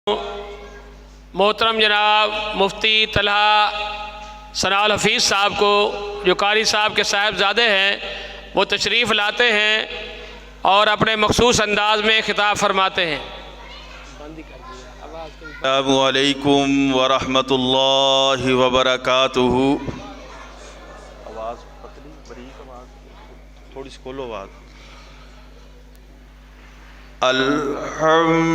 मोहतरम जनाब मुफ्ती तलहा सनाउल हफीज़ साहब को, जो कारी साहब के साहिबजादे हैं, वो तशरीफ़ लाते हैं और अपने मखसूस अंदाज में खिताब फरमाते हैं। अस्सलामु अलैकुम व रहमतुल्लाहि व बरकातुहू। आवाज़ पतली बारीक आवाज़, थोड़ी सी खोलो आवाज़। अल्हम्दुलिल्लाहि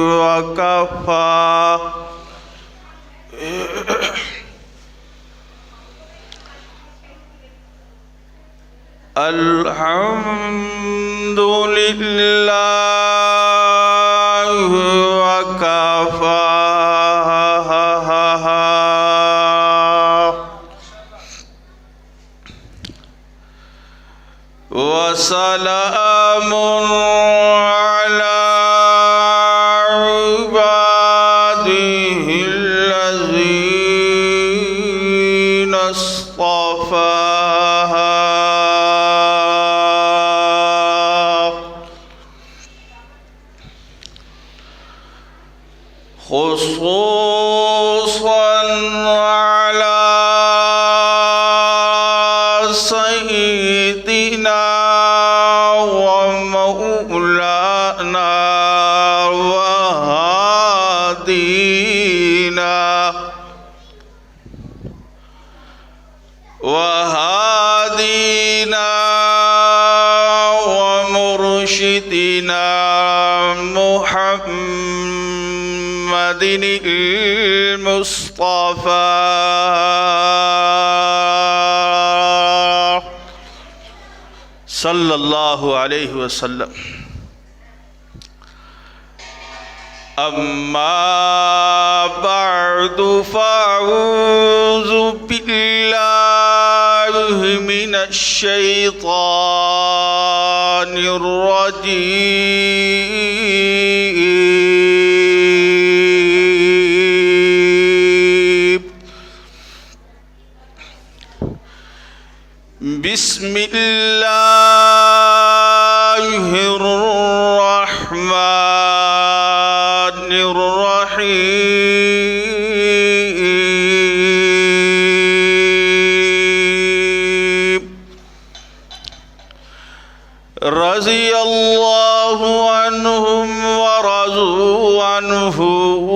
व कफ़ा अल्हम्दुलिल्लाहि व कफ़ा व सलामुन अला इबादिहिल्लज़ीना इस्तफ़ा। खुसूसन अला सय्यिदिना व मौलाना व हादीना व मुर्शिदना मुहम्मदिनिल मुस्तफ़ा सल्लल्लाहु अलैहि वसल्लम। अम्मा बअदु फ़अऊज़ु बिल्लाहि मिनश शैतानिर रजीम। बिस्मिल्लाहिर रहमानिर रहीम। रज़ियल्लाहु अन्हुम व रज़ू अन्हु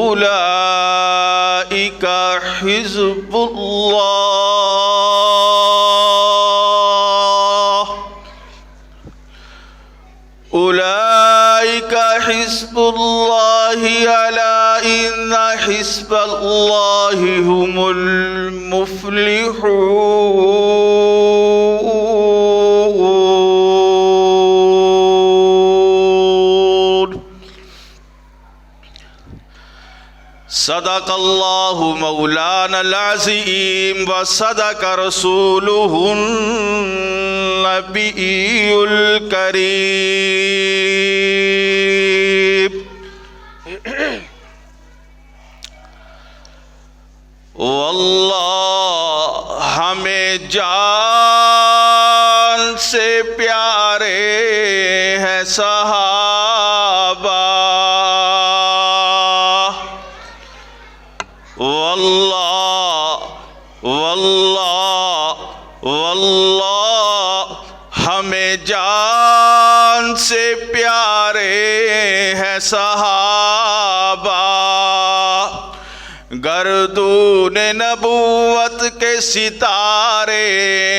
उलाइका हिज़्बुल्लाह उलाइका हिज़्बुल्लाहि अला इन्ना हिज़्बल्लाहि हुमुल मुफ्लिहून। सदक़ल्लाहु मौलानल अज़ीम व सदक़ रसूलुहुन नबियुल करीम। वल्लाह हमें जान से प्यारे हैं सहाबा। वल्लाह वल्लाह वल्लाह हमें जान से प्यारे हैं सहाबा। गर्दून नबूवत के सितारे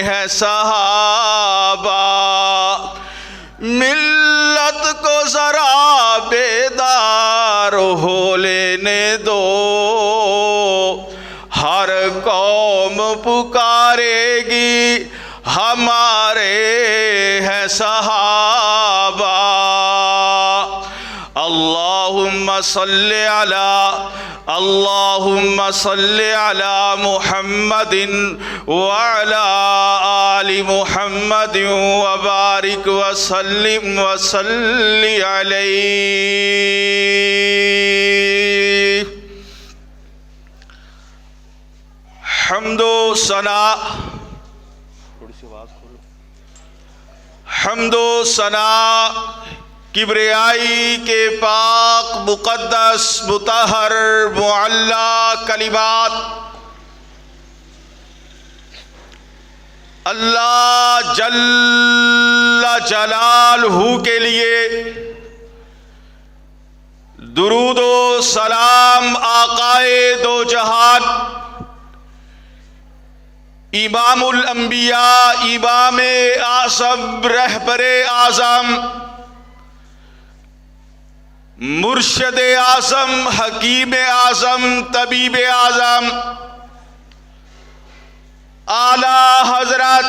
हैं सहाबा। मिल्लत को जरा बेदार हो लेने दो, हर कौम पुकारेगी हमारे हैं सहाबा। अल्लाहुम्मा सल्ली अला मुहम्मदिन व अला आलि मुहम्मदिन व बारिक व सल्लिम व सल्ली अलैहि। हम्दो सना, थोड़ी सी आवाज़ खोलो। हम्दो सना किब्रियाई के पाक मुक़द्दस मुतहर मुअल्ला कलिमात अल्लाह जल्ला जलालहू के लिए दुरूदो सलाम आकाए दो जहान इमामुल अंबिया इमाम आसम रहबरे आज़म मुर्शद आज़म हकीम आज़म तबीब आज़म आला हजरत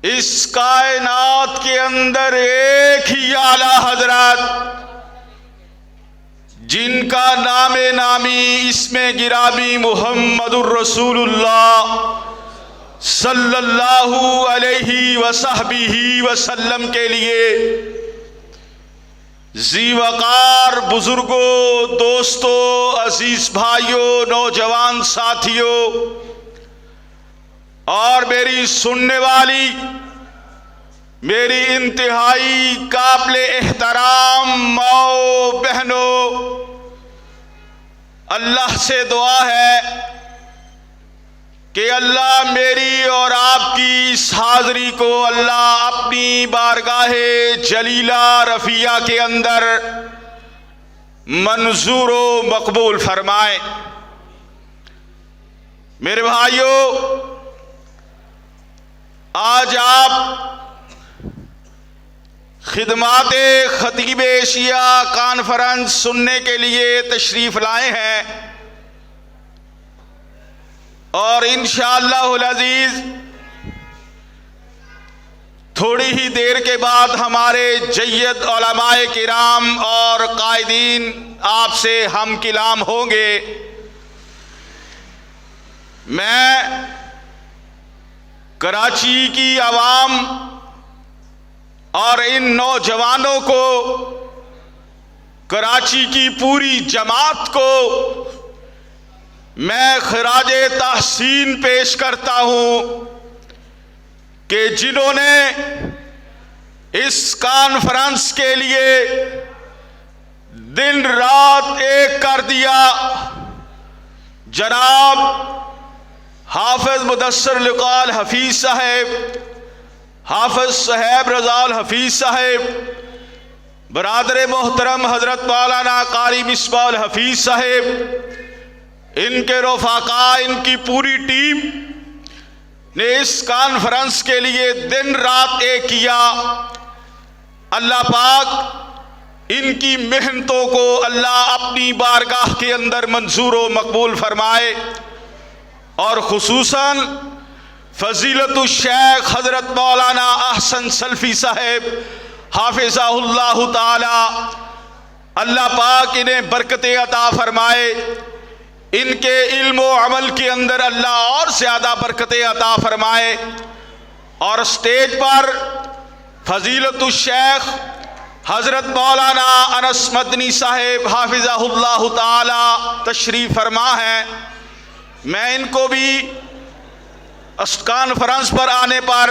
इस कायनात के अंदर एक ही आला हजरत जिनका नामे नामी इसमें गिरामी मुहम्मदुर रसूलुल्लाह सल्लल्लाहु अलैहि वसहबिही वसल्लम के लिए ज़ीवकार बुजुर्गों, दोस्तों, अजीज भाइयों, नौजवान साथियों और मेरी सुनने वाली मेरी इंतहाई काबिले एहतराम माओ बहनों, अल्लाह से दुआ है कि अल्लाह मेरी और आपकी इस हाज़री को अल्लाह अपनी बारगाहे जलीला रफ़िया के अंदर मंजूर व मकबूल फरमाए। मेरे भाइयों, आज आप खिदमात खतीब एशिया कॉन्फ्रेंस सुनने के लिए तशरीफ लाए हैं और इंशाअल्लाहुल अज़ीज़ थोड़ी ही देर के बाद हमारे जय्यद उलमाए किराम और कायदीन आपसे हम कलाम होंगे। मैं कराची की आवाम और इन नौजवानों को, कराची की पूरी जमात को मैं खराजे तहसीन पेश करता हूं कि जिन्होंने इस कॉन्फ्रेंस के लिए दिन रात एक कर दिया। जनाब हाफिज मुदस्सर लिकाल हफीज साहब, हाफिज साहब रज़ाल हफीज साहब, बरादर मोहतरम हजरत मौलाना कारी मिसबाह हफीज साहब, इनके रफ़ाका, इनकी पूरी टीम ने इस कॉन्फ्रेंस के लिए दिन रात एक किया। अल्लाह पाक इनकी मेहनतों को अल्लाह अपनी बारगाह के अंदर मंजूर व मकबूल फरमाए और खुसूसन फजीलतुल शेख हजरत मौलाना अहसन सल्फी साहेब हाफिज़हुल्लाह ताला, अल्लाह पाक इन्हें बरकतें अता फरमाए, इनके इल्म व अमल के अंदर अल्लाह और ज़्यादा बरकतें अता फरमाए। और स्टेज पर फजीलतुल शेख हजरत मौलाना अनस मदनी साहेब हाफिज़हुल्लाह ताला तशरीफ़ फरमा है। मैं इनको भी इस कॉन्फ्रेंस पर आने पर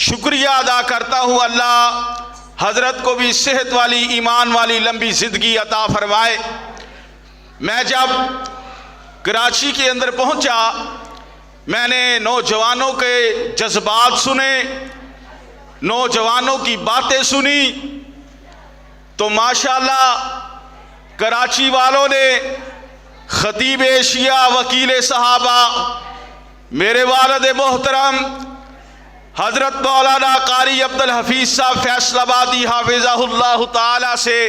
शुक्रिया अदा करता हूँ। अल्लाह हजरत को भी सेहत वाली, ईमान वाली लंबी ज़िंदगी अता फरमाए। मैं जब कराची के अंदर पहुँचा, मैंने नौजवानों के जज्बात सुने, नौजवानों की बातें सुनी, तो माशाअल्लाह कराची वालों ने खतीब एशिया, वकील सहाबा, मेरे वालिद मोहतरम हजरत मौलाना कारी अब्दुल हफीज साहब फैसलाबादी हाफिज़हुल्लाह ताला से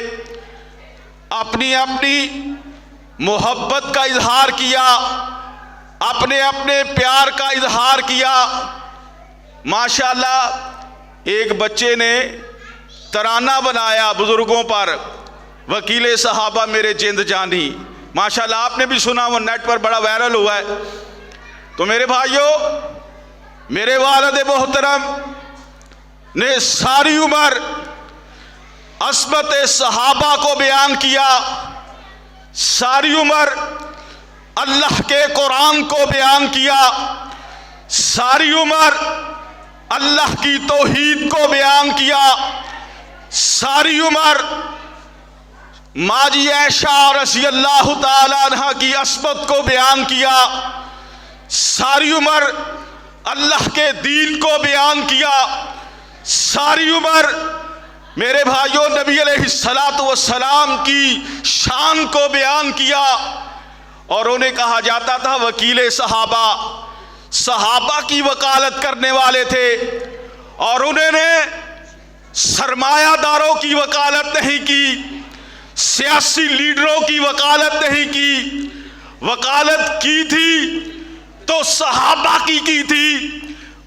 अपनी अपनी मोहब्बत का इजहार किया, अपने अपने प्यार का इजहार किया। माशाअल्लाह एक बच्चे ने तराना बनाया बुजुर्गों पर, वकील सहाबा मेरे जिंद जानी। माशाअल्लाह आपने भी सुना, वो नेट पर बड़ा वायरल हुआ है। तो मेरे भाइयों, मेरे वालिद मोहतरम ने सारी उम्र अस्मत सहाबा को बयान किया, सारी उम्र अल्लाह के कुरान को बयान किया, सारी उम्र अल्लाह की तौहीद को बयान किया। सारी उम्र माजी ऐशा रज़ी अल्लाह ताला अन्हा की अस्मत को बयान किया। सारी उम्र अल्लाह के दीन को बयान किया। सारी उम्र मेरे भाइयों नबी अलैहिस्सलातु वस्सलाम की शान को बयान किया। और उन्हें कहा जाता था वकील सहाबा, सहाबा की वकालत करने वाले थे। और उन्होंने सरमायादारों की वकालत नहीं की, सियासी लीडरों की वकालत नहीं की। वकालत की थी तो सहाबा की थी।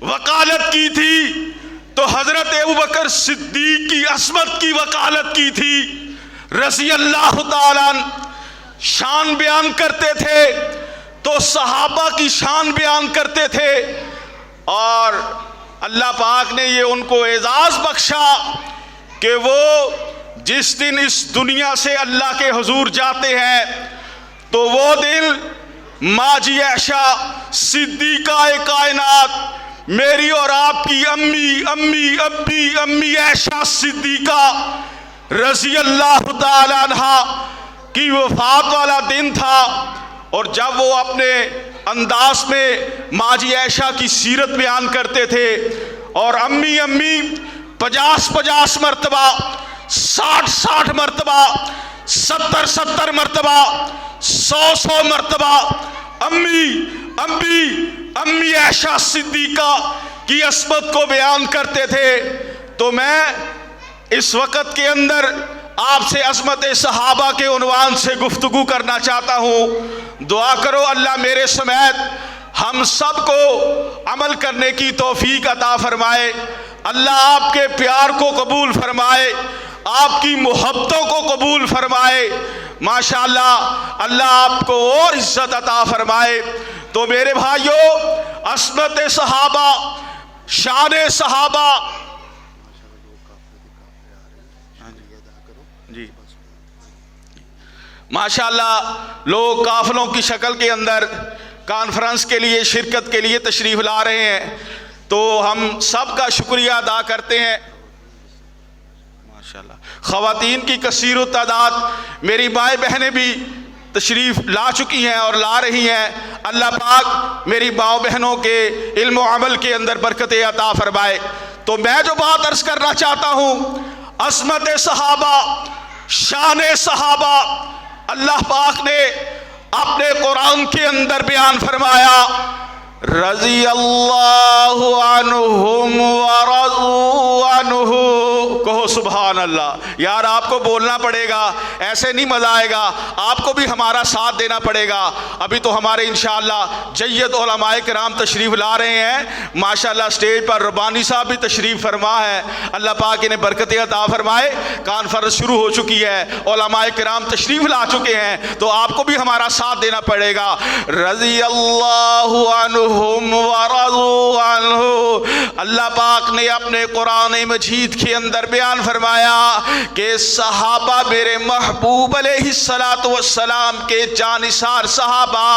वकालत की थी तो हजरत अबू बकर सिद्दीक की अस्मत की वकालत की थी रज़ी अल्लाह ताला अन्हु। शान बयान करते थे तो सहाबा की शान बयान करते थे। और अल्लाह पाक ने ये उनको एजाज बख्शा कि वो जिस दिन इस दुनिया से अल्लाह के हुजूर जाते हैं तो वो दिन माजी ऐशा सिद्दीका कायनात, मेरी और आपकी अम्मी अम्मी अब्बी अम्मी ऐशा सिद्दीका रज़ी अल्लाह ताला अन्हा की वफात वाला दिन था। और जब वो अपने अंदाज में माजी ऐशा की सीरत बयान करते थे और अम्मी अम्मी 50-50 मरतबा, 60-60 मरतबा, 70-70 मरतबा, 100-100 मरतबा अम्मी अम्मी अम्मी ऐशा सिद्दीका की अस्मत को बयान करते थे, तो मैं इस वक़्त के अंदर आपसे अस्मत सहाबा के उन्वान से गुफ्तगू करना चाहता हूँ। दुआ करो अल्लाह मेरे समेत हम सब को अमल करने की तौफीक अता फरमाए। अल्लाह आपके प्यार को कबूल फरमाए, आपकी मोहब्बतों को कबूल फरमाए। माशाअल्लाह अल्लाह आपको और इज्जत अता फरमाए। तो मेरे भाइयों, अस्मत सहाबा, शान सहाबा जी, माशाअल्लाह लोग काफिलों की शक्ल के अंदर कॉन्फ्रेंस के लिए शिरकत के लिए तशरीफ़ ला रहे हैं, तो हम सब का शुक्रिया अदा करते हैं। माशाअल्लाह ख़वातीन की कसीर तादाद, मेरी माएँ बहनें भी तशरीफ़ ला चुकी हैं और ला रही हैं। अल्लाह पाक मेरी माओ बहनों के इल्म व अमल के अंदर बरकत अता फरमाए। तो मैं जो बात अर्ज़ करना चाहता हूँ, अस्मत सहाबा, शान सहाबा, अल्लाह पाक ने अपने कुरान के अंदर बयान फरमाया, रज़ी अल्लाहु अन्हुम व रज़ू अन्हु। कहो सुभान अल्लाह। यार आपको बोलना पड़ेगा, ऐसे नहीं मज़ा आएगा, आपको भी हमारा साथ देना पड़ेगा। अभी तो हमारे इंशाअल्लाह जय्यद उलमाए किराम तशरीफ़ ला रहे हैं। माशाअल्लाह स्टेज पर रब्बानी साहब भी तशरीफ़ फरमा है, अल्लाह पाक इन्हें बरकत अता फरमाए। कॉन्फ्रेंस शुरू हो चुकी है, उलमाए किराम तशरीफ़ ला चुके हैं, तो आपको भी हमारा साथ देना पड़ेगा। रज़ी अल्लाहु अन्हु अल्लाह पाक ने अपने कुरान मजीद के अंदर बयान फरमाया कि सहाबा मेरे महबूब अलैहिस्सलातु वस्सलाम के जानिसार सहाबा,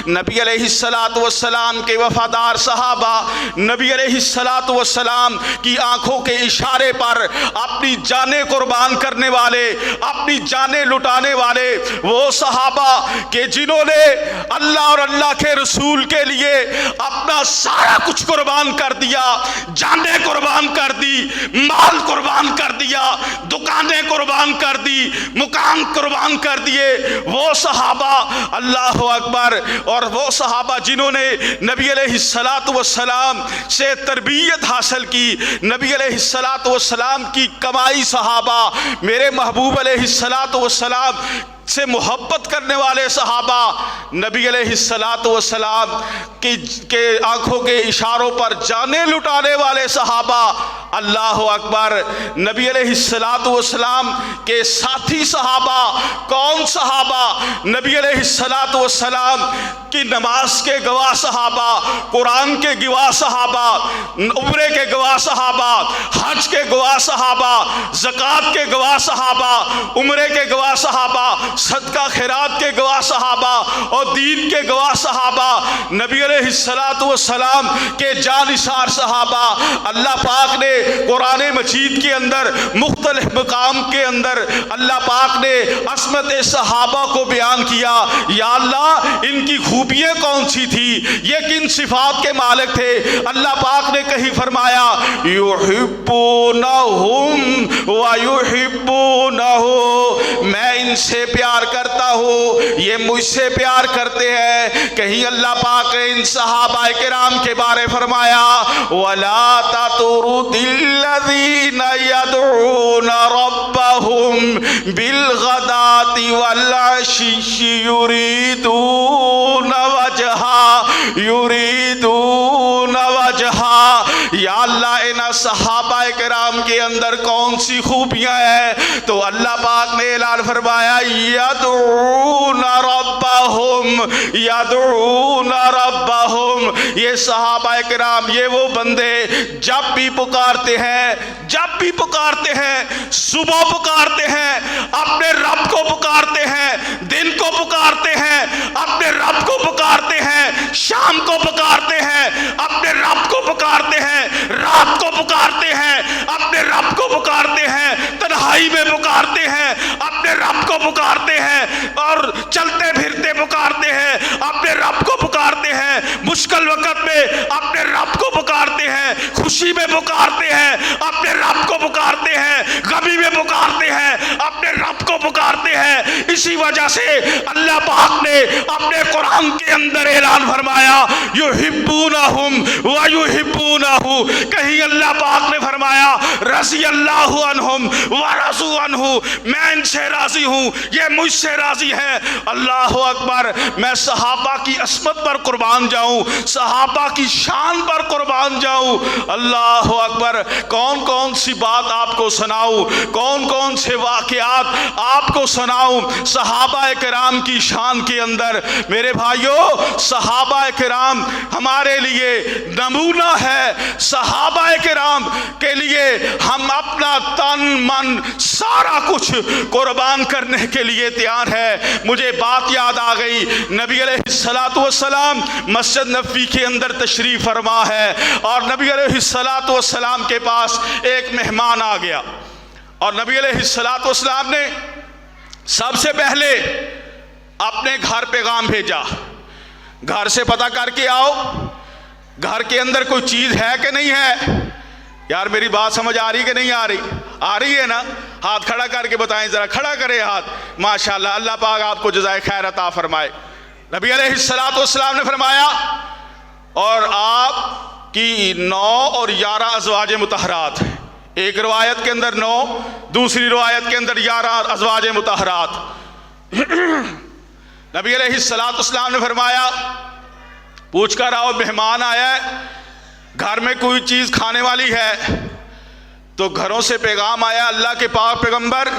नबी अलैहिस्सलातु वस्सलाम के वफादार सहाबा, नबी अलैहिस्सलातु वस्सलाम की आंखों के इशारे पर अपनी जानें कुर्बान करने वाले, अपनी जानें लुटाने वाले वो सहाबा के जिन्होंने अल्लाह और अल्लाह के रसूल के लिए अपना सारा कुछ कुर्बान कर दिया, जानें कुर्बान कर दी, माल कुर्बान कर दिया, दुकानें कुर्बान कर दी, मुकाम कुर्बान कर दिए, वो सहाबा, अल्लाह अकबर। और वो सहाबा जिन्होंने नबी अलैहिस्सलातु वस्सलाम से तरबियत हासिल की, नबी अलैहिस्सलातु वस्सलाम की कमाई सहाबा, मेरे महबूब अलैहिस्सलातु वस्सलाम से मोहब्बत करने वाले सहाबा, नबी अलैहिस्सलातु वस्सलाम के आंखों के इशारों पर जाने लुटाने वाले सहाबा, अल्लाह अकबर। नबी अलैहिस्सलातु वस्सलाम के साथी सहाबा, कौन सहाबा? नबी अलैहिस्सलातु वस्सलाम की नमाज के गवाह सहाबा, कुरान के गवाह सहाबा, उम्रे के गवाह सहाबा, हज के गवाह सहाबा, ज़कात के गवाह सहाबा, उम्रे के गवाह सहाबा, सदका खैरात के गवाह सहाबा और दीन के गवाह सहाबा, नबी अलैहिस्सलातु वस्सलाम के जानिसार सहाबा। अल्लाह पाक ने कुरान मजीद के अंदर मुख्तलिफ मकाम के अंदर अल्लाह पाक ने अस्मत सहाबा को बयान किया। या अल्लाह, इनकी खूबियाँ कौन सी थी, ये किन सिफात के मालिक थे। अल्लाह पाक ने कहीं फरमाया युहिब्बूनहुम व युहिब्बूनहु, मैं इनसे प्यार करता हूँ, ये मुझसे प्यार करते हैं। कहीं अल्लाह पाक ने इन सहाबा किराम के बारे फरमाया वला ततरुदिल्लज़ीना यदऊना रब्बहुम बिलगदाति वल अशी युरीदूना वजहा। या अल्लाह, इन सहाबा किराम के अंदर कौन सी खूबियाँ हैं। तो अल्लाह पाक ने ऐलान फरमाया यदऊना रब्बहुम, ये सहाबा किराम, ये वो बंदे जब भी पुकारते हैं, सुबह पुकारते हैं, अपने रब को पुकारते हैं, दिन को पुकारते हैं, अपने रब को पुकारते हैं, शाम को पुकारते हैं, अपने रब को पुकारते हैं, रात को पुकारते हैं, अपने रब को पुकारते हैं, तन्हाई में पुकारते हैं, अपने रब को पुकारते हैं, और चलते फिरते पुकारते हैं, अपने रब को पुकारते हैं, मुश्किल वक्त में अपने रब को पुकारते हैं, खुशी में पुकारते हैं, अपने रब को पुकारते हैं, गमी में पुकारते हैं, अपने रब को पुकारते हैं। इसी वजह से अल्लाह पाक ने अपने कुरान के अंदर ऐलान फरमाया युहिब्बूनहुम व युहिब्बूनहु। कहीं अल्लाह पाक ने फरमाया रज़ी अल्लाहु अन्हुम व रज़ू अन्हु, मैं इनसे राजी हूँ, ये मुझसे राजी है। अल्लाह अकबर। मैं सहाबा की अस्मत पर कुर्बान जाऊँ, सहाबा की शान पर कुर्बान जाऊँ। अल्लाह अकबर। कौन कौन सी बात आपको सुनाऊँ, कौन कौन से वाक़यात आपको सुनाऊँ सहाबा किराम की शान के अंदर। मेरे भाइयों, सहाबा किराम हमारे लिए नमूना है। सहाबा किराम के लिए हम अपना तन मन सारा कुछ कुर्बान करने के लिए तैयार है। मुझे बात याद आ गई, नबी अलैहिस्सलातु वस्सलाम मस्जिद नबवी के अंदर तशरीफ़ फरमा है, और नबी अलैहिस्सलातु वस्सलाम के पास एक मेहमान आ गया, और नबी अलैहिस्सलातु वस्सलाम ने सबसे पहले अपने घर पैगाम भेजा, घर से पता करके आओ घर के अंदर कोई चीज़ है कि नहीं है। यार मेरी बात समझ आ रही कि नहीं आ रही? आ रही है ना? हाथ खड़ा करके बताएं, ज़रा खड़ा करें हाथ। माशाल्लाह, अल्लाह पाक आपको जज़ाए खैर अता फरमाए। नबी अलैहिस्सलातु वस्सलाम ने फरमाया और आपकी 9 और 11 अज़वाज मुतहरात, एक रवायत के अंदर 9, दूसरी रवायत के अंदर 11 अज़वाज मुतहरात। नबी अलैहिस्सलातु वस्सलाम ने फरमाया पूछ कर आओ, मेहमान आया है, घर में कोई चीज़ खाने वाली है। तो घरों से पैगाम आया, अल्लाह के पाक पैगंबर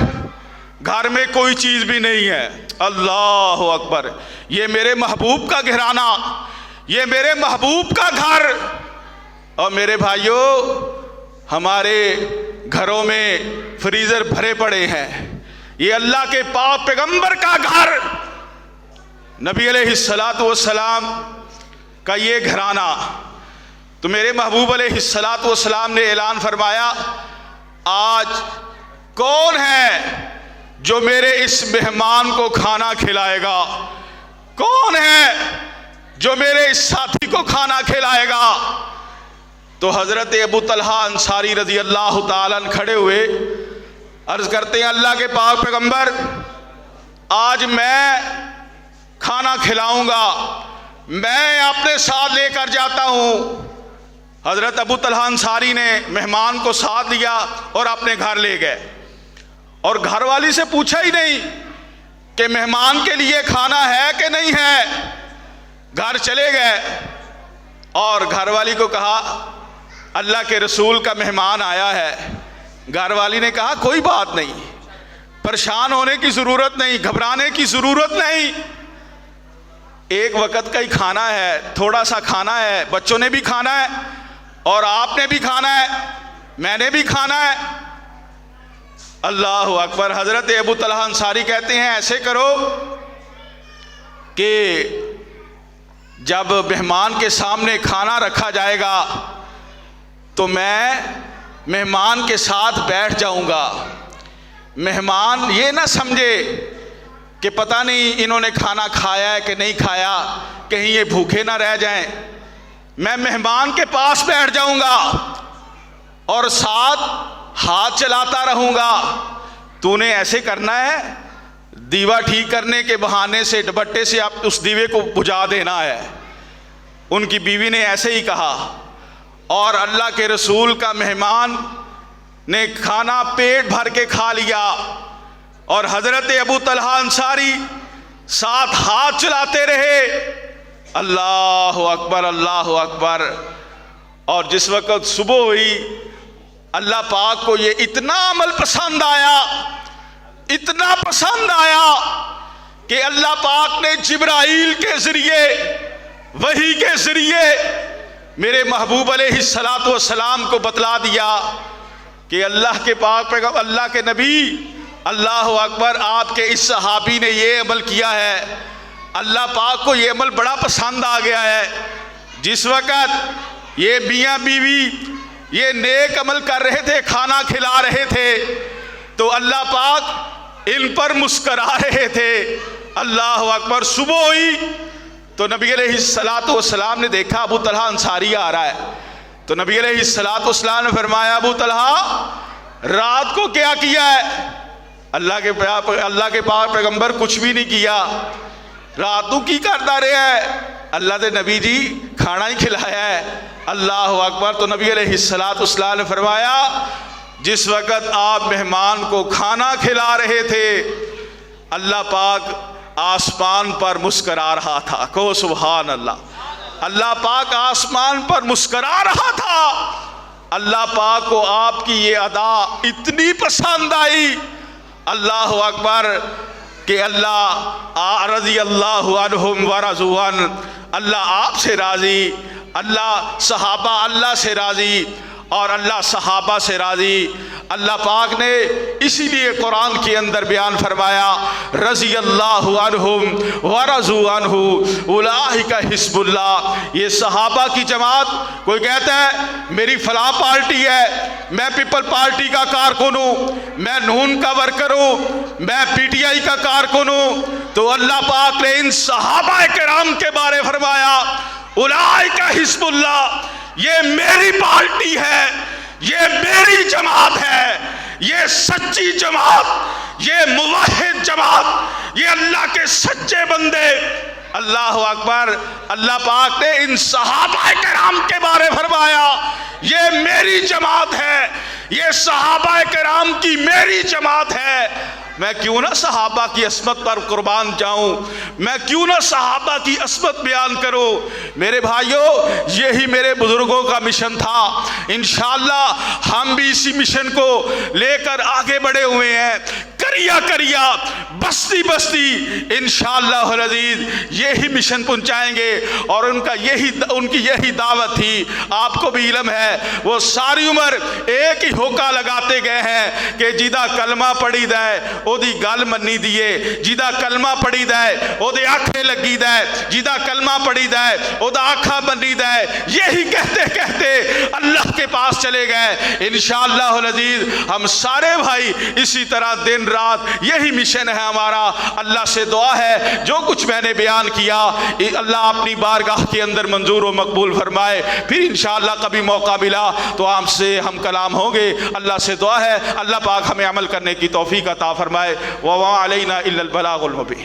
घर में कोई चीज़ भी नहीं है। अल्लाह अकबर। ये मेरे महबूब का घराना, ये मेरे महबूब का घर। और मेरे भाइयों, हमारे घरों में फ्रीज़र भरे पड़े हैं, ये अल्लाह के पाक पैगंबर का घर, नबी अलैहिस्सलातु वस्सलाम का ये घराना। तो मेरे महबूब अलैहिस्सलातु वस्सलाम ने ऐलान फरमाया, आज कौन है जो मेरे इस मेहमान को खाना खिलाएगा? कौन है जो मेरे इस साथी को खाना खिलाएगा? तो हज़रत अबू तलहा अंसारी रज़ी अल्लाह ताला अन्हु खड़े हुए, अर्ज़ करते हैं, अल्लाह के पाक पैगंबर, आज मैं खाना खिलाऊंगा, मैं अपने साथ लेकर जाता हूँ। हज़रत अबू तलहा अंसारी ने मेहमान को साथ लिया और अपने घर ले गए, और घर वाली से पूछा ही नहीं कि मेहमान के लिए खाना है कि नहीं है। घर चले गए और घर वाली को कहा, अल्लाह के रसूल का मेहमान आया है। घर वाली ने कहा, कोई बात नहीं, परेशान होने की ज़रूरत नहीं, घबराने की ज़रूरत नहीं, एक वक्त का ही खाना है, थोड़ा सा खाना है, बच्चों ने भी खाना है और आपने भी खाना है, मैंने भी खाना है। अल्लाह अकबर। हज़रत अबू तलहा अंसारी कहते हैं ऐसे करो कि जब मेहमान के सामने खाना रखा जाएगा तो मैं मेहमान के साथ बैठ जाऊंगा। मेहमान ये ना समझे कि पता नहीं इन्होंने खाना खाया है कि नहीं खाया, कहीं ये भूखे ना रह जाएं। मैं मेहमान के पास बैठ जाऊंगा और साथ हाथ चलाता रहूंगा। तूने ऐसे करना है, दीवा ठीक करने के बहाने से दुपट्टे से आप उस दीवे को बुझा देना है। उनकी बीवी ने ऐसे ही कहा और अल्लाह के रसूल का मेहमान ने खाना पेट भर के खा लिया और हज़रत अबू तलहा अंसारी साथ हाथ चलाते रहे। अल्लाह अकबर, अल्लाह अकबर। और जिस वक्त सुबह हुई, अल्लाह पाक को ये इतना अमल पसंद आया, इतना पसंद आया कि अल्लाह पाक ने जिब्राइल के जरिए, वही के जरिए मेरे महबूब अलैहिस्सलातु वस्सलाम को बतला दिया कि अल्लाह के पाक, अल्लाह के नबी, अल्लाह अकबर, आपके इस सहाबी ने ये अमल किया है। अल्लाह पाक को ये अमल बड़ा पसंद आ गया है। जिस वक़्त ये मियाँ बीवी ये नेक अमल कर रहे थे, खाना खिला रहे थे, तो अल्लाह पाक इन पर मुस्करा रहे थे। अल्लाह अकबर। सुबह हुई तो नबी अलैहिस्सलातु वस्सलाम ने देखा अबू तलहा अंसारी आ रहा है, तो नबी अलैहिस्सलातु वस्सलाम ने फरमाया, अबू तलहा रात को क्या किया है? अल्लाह के पाक पैगंबर कुछ भी नहीं किया। रात को की करता रहा है? अल्लाह के नबी जी खाना ही खिलाया है। अल्लाह अकबर। तो नबी अलैहिस्सलातु वस्सलाम ने फरमाया, जिस वक़्त आप मेहमान को खाना खिला रहे थे, अल्लाह पाक आसमान पर मुस्करा रहा था। कहो सुभान अल्लाह। अल्लाह पाक आसमान पर मुस्करा रहा था। अल्लाह पाक को आपकी ये अदा इतनी पसंद आई, अल्लाह अकबर, कि अल्लाह रज़ी अल्लाहु अन्हुम व रज़ू अन, अल्लाह आपसे राज़ी, अल्लाह सहाबा अल्लाह से राज़ी और अल्लाह सहाबा से राज़ी। अल्लाह पाक ने इसीलिए कुरान के अंदर बयान फरमाया, रज़ी अल्लाहु अन्हुम व रज़ू अन्हु उलाइका हिज़्बुल्लाह। ये सहाबा की जमात, कोई कहता है मेरी फलां पार्टी है, मैं पीपल पार्टी का कारकुन हूँ, मैं नून का वर्कर हूँ, मैं पीटीआई का कारकुन हूँ, तो अल्लाह पाक ने इन सहाबा किराम के बारे फरमाया, उलाइका हिज़्बुल्लाह, ये मेरी पार्टी है, ये मेरी जमात है, ये सच्ची जमात, ये मुवहिद जमात, ये अल्लाह के सच्चे बंदे। अल्लाह अकबर। अल्लाह पाक ने इन सहाबा किराम के बारे फरमाया, ये मेरी जमात है, ये सहाबा किराम की मेरी जमात है। मैं क्यों ना सहाबा की अस्मत पर कुर्बान जाऊं, मैं क्यों ना सहाबा की अस्मत बयान करूं। मेरे भाइयों, यही मेरे बुजुर्गों का मिशन था। इंशाअल्लाह हम भी इसी मिशन को लेकर आगे बढ़े हुए हैं। करिया करिया, बस्ती बस्ती, इंशाअल्लाह अज़ीज़ यही मिशन पहुंचाएंगे। और उनकी यही दावत थी। आपको भी इल्म है, वो सारी उम्र एक ही होका लगाते गए हैं कि जिदा कलमा पढ़ी दे ओदी गल मन्नी दिए, जिदा कलमा पढ़ी दे ओदे आखे लगी दे, जिदा कलमा पढ़ी दे ओदा आखा मन्नी दे। यही कहते कहते अल्लाह के पास चले गए। इंशाअल्लाह अज़ीज़ हम सारे भाई इसी तरह दिन रात, यही मिशन है हमारा। अल्लाह से दुआ है जो कुछ मैंने बयान किया अल्लाह अपनी बारगाह के अंदर मंजूर व मकबूल फरमाए। फिर इंशाअल्लाह कभी मौका मिला तो आपसे हम कलाम होंगे। अल्लाह से दुआ है अल्लाह पाक हमें अमल करने की तौफीक अता फरमाए। व मा अलैना इल्लल बलागुल मुबीन।